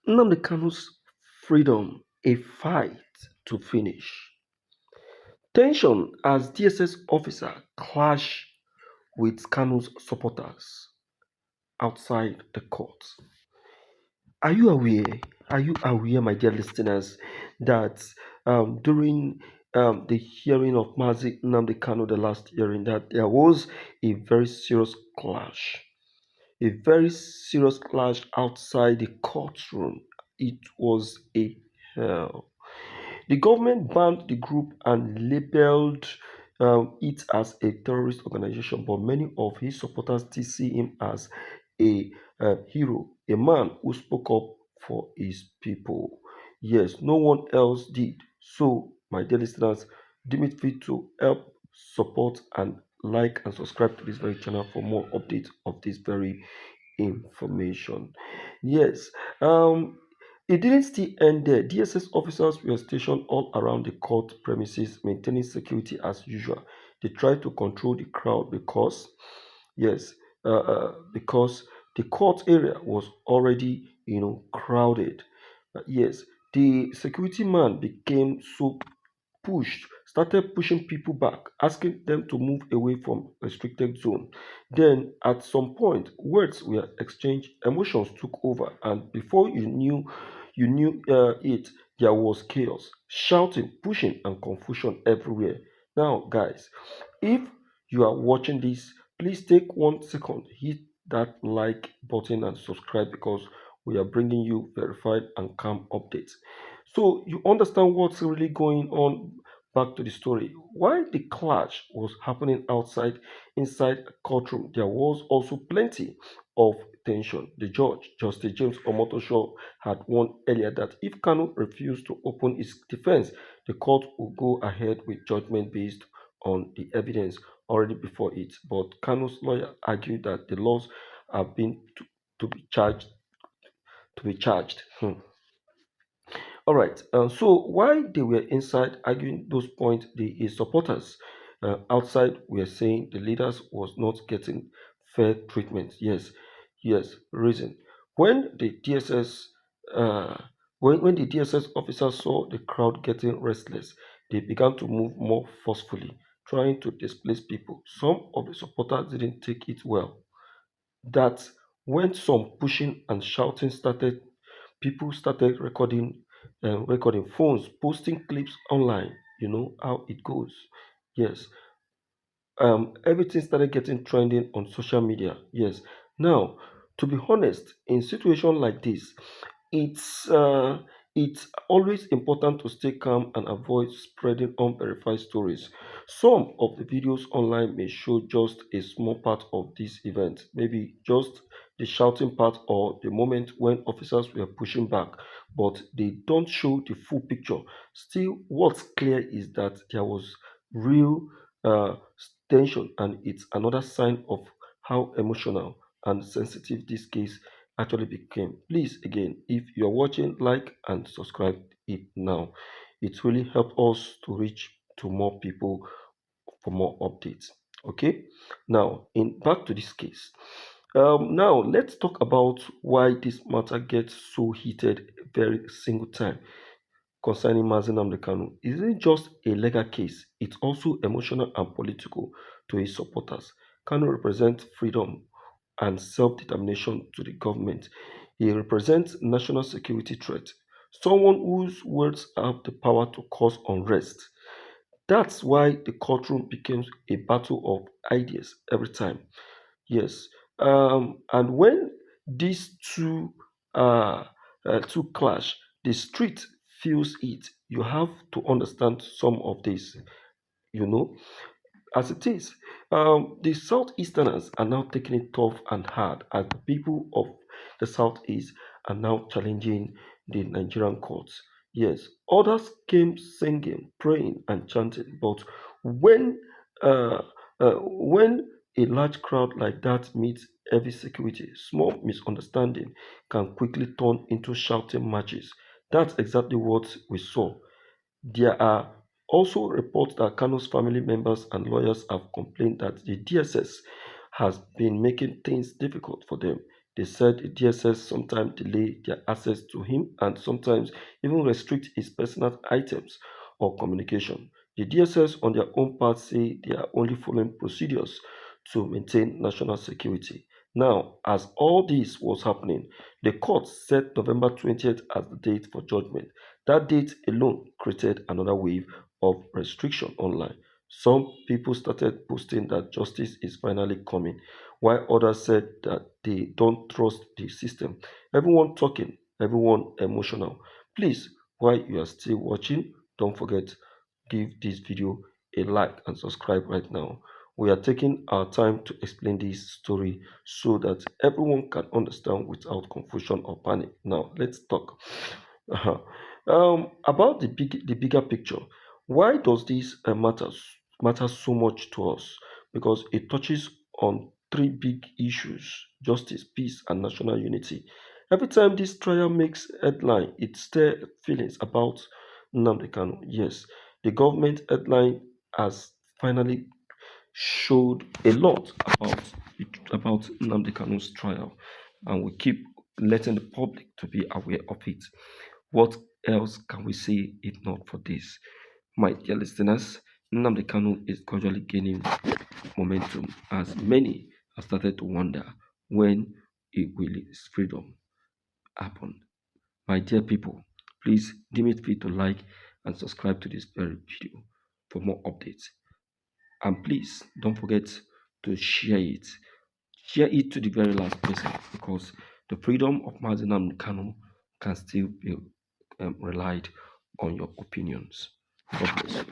Nnamdi Kanus freedom, a fight to finish. Tension as DSS officer clash with Kanus supporters outside the court. Are you aware? Are you aware, my dear listeners, that during the hearing of Mazi Nnamdi Kanu, the last hearing, that there was a very serious clash, a very serious clash outside the courtroom. It was a hell. The government banned the group and labeled it as a terrorist organization, but many of his supporters still see him as a hero, a man who spoke up for his people. Yes, no one else did. So, my dear listeners, deem it fit to help support and like and subscribe to this very channel for more updates of this very information. Yes, it didn't still end there. DSS officers were stationed all around the court premises, maintaining security as usual. They tried to control the crowd yes, because the court area was already, crowded. Yes, the security man became so started pushing people back, asking them to move away from restricted zone. Then at some point, words were exchanged, emotions took over, and before you knew it, there was chaos, shouting, pushing, and confusion everywhere. Now, guys, if you are watching this, please take 1 second, hit that like button and subscribe because we are bringing you verified and calm updates. So you understand what's really going on. Back to the story. While the clash was happening inside a courtroom, there was also plenty of tension. The judge, Justice James Omotosho, had warned earlier that if Kanu refused to open his defense, the court would go ahead with judgment based on the evidence already before it. But Kanu's lawyer argued that the laws have been to be charged to be charged. All right. So while they were inside arguing those points, his supporters outside were saying the leaders was not getting fair treatment. Yes, yes. Reason when the DSS uh, when the DSS officers saw the crowd getting restless, they began to move more forcefully, trying to displace people. Some of the supporters didn't take it well. That when some pushing and shouting started, people started recording phones, posting clips online. You know how it goes. Yes, everything started getting trending on social media. Yes. Now, to be honest, in situation like this, it's uh, it's always important to stay calm and avoid spreading unverified stories. Some of the videos online may show just a small part of this event, maybe just the shouting part or the moment when officers were pushing back, but they don't show the full picture. Still, what's clear is that there was real uh, tension, and it's another sign of how emotional and sensitive this case actually became. Please, again, if you're watching, like and subscribe it now. It really helps us to reach to more people for more updates. Okay, now in back to this case. Now let's talk about why this matter gets so heated every single time concerning Mazi Nnamdi Kanu. It isn't just a legal case, it's also emotional and political to his supporters. Kanu represents freedom and self-determination to the government. He represents national security threat, someone whose words have the power to cause unrest. That's why the courtroom becomes a battle of ideas every time. Yes. And when these uh, two clash, the street feels it. You have to understand some of this, you know, as it is. The Southeasterners are now taking it tough and hard as the people of the Southeast are now challenging the Nigerian courts. Yes, others came singing, praying, and chanting, but when uh, when a large crowd like that meets heavy security, small misunderstanding can quickly turn into shouting matches. That's exactly what we saw. There are also reports that Kano's family members and lawyers have complained that the DSS has been making things difficult for them. They said the DSS sometimes delay their access to him and sometimes even restrict his personal items or communication. The DSS, on their own part, say they are only following procedures to maintain national security. Now, as all this was happening, the court set November 20th as the date for judgment. That date alone created another wave of restriction online. Some people started posting that justice is finally coming, while others said that they don't trust the system. Everyone talking, everyone emotional. Please, while you are still watching, don't forget give this video a like and subscribe right now. We are taking our time to explain this story so that everyone can understand without confusion or panic. Now, let's talk. Uh-huh. About the bigger picture. Why does this matter so much to us? Because it touches on three big issues: justice, peace, and national unity. Every time this trial makes headline, it stirs feelings about Nnamdi Kanu. Yes, the government headline has finally showed a lot about Nnamdi Kanu's trial, and we keep letting the public to be aware of it. What else can we say if not for this? My dear listeners, Nnamdi Kanu is gradually gaining momentum as many have started to wonder when it will his freedom happen. My dear people, please deem it free to like and subscribe to this very video for more updates. And please don't forget to share it. Share it to the very last person because the freedom of Mazinam Kanu can still be relied on your opinions. God bless you.